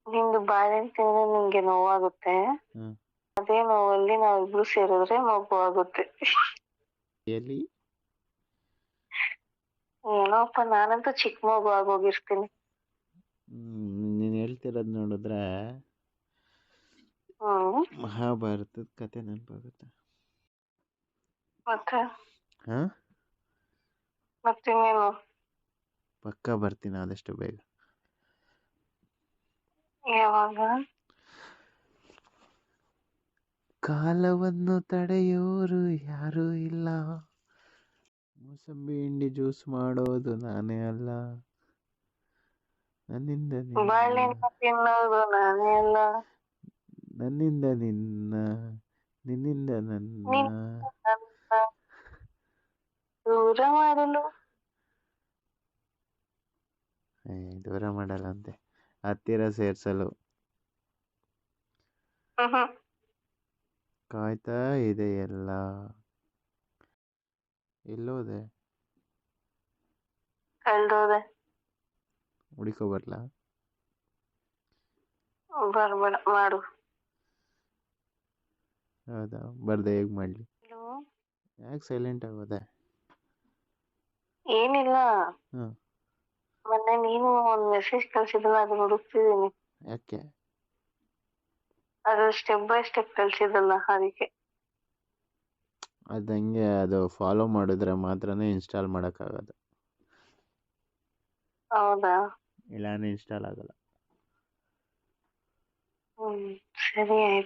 ನಿಂದು ಬಾಳೆಹಣ್ಣು ತಿಂದ್ರೆ ನಿಂಗೆ ನೋವಾಗುತ್ತೆ. ಹ್ಮ್ ಅದೇ ನೋವಲ್ಲಿ ನಾವಿಬ್ರು ಸೇರಿದ್ರೆ ಮಗು ಆಗುತ್ತೆ. ಎಲ್ಲಿ ಏನೋಪ್ಪ, ನಾನಂತೂ ಚಿಕ್ಕ ಮಗು ಆಗೋಗಿರ್ತೀನಿ. ನೀನು ಹೇಳ್ತಿರೋದು ನೋಡಿದ್ರೆ ಹ್ಮ್ ಮಹಾಭಾರತದ ಕತೆ ನೆನಪಾಗುತ್ತೆ. ಮತ್ತೆ ಹಾ ಮತ್ತಿನ್ನೇನು? ಪಕ್ಕ ಬರ್ತೀನಿ ಆದಷ್ಟು ಬೇಗ. ಯಾವಾಗ? ಕಾಲವನ್ನು ತಡೆಯೋರು ಯಾರೂ ಇಲ್ಲ, ಮೂಸಂಬಿ ಹಿಂಡಿ ಜ್ಯೂಸ್ ಮಾಡೋದು ನಾನೇ ಅಲ್ಲ, ನನ್ನಿಂದ ಬಾಳೆಹಣ್ಣು ತಿನ್ನೋದು ನಾನೇ ಅಲ್ಲ, ನನ್ನಿಂದ ನಿನ್ನ, ನಿನ್ನಿಂದ ನನ್ನ ನಿನ್ನಿಂದ ನನ್ನ ದೂರ ಮಾಡಲು. ದೂರ ಮಾಡಲ್ಲಂತೆ, ಹತ್ತಿರ ಸೇರ್ಸಲು ಕಾಯ್ತಾ ಇದೆ ಎಲ್ಲ. ಎಲ್ಲೋದೆ? ಕಳ್ದೋದೆ. ಹುಡುಕೋ ಬರ್ಲಾ? ಬರ್ಬೇಡ, ಮಾಡು. ಹೌದಾ, ಬರ್ದೆ ಹೇಗ್ ಮಾಡ್ಲಿ? ಹಲೋ, ಯಾಕೆ ಸೈಲೆಂಟ್ ಆಗೋದೆ? ಏನಿಲ್ಲ, ಹ್ಮ್ ಮೊನ್ನೆ ನೀನು ಒಂದು ಮೆಸೇಜ್ ಕಳ್ಸಿದ್ರಲ್ಲ, ಅದನ್ನ ಹುಡುಕ್ತಿದ್ದೀನಿ. ಯಾಕೆ? ಅದು ಸ್ಟೆಪ್ ಬೈ ಸ್ಟೆಪ್ ಕಳ್ಸಿದ್ರಲ್ಲ, ಅದಕ್ಕೆ. ಅದು ಹಂಗೆ, ಅದು ಫಾಲೋ ಮಾಡಿದ್ರೆ ಮಾತ್ರನೇ ಇನ್ಸ್ಟಾಲ್ ಮಾಡೋಕ್ಕಾಗೋದು. ಹೌದಾ? ಇಲ್ಲಾಂದ್ರೆ ಇನ್ಸ್ಟಾಲ್ ಆಗಲ್ಲ. ಸರಿ ಆಯ್ತು.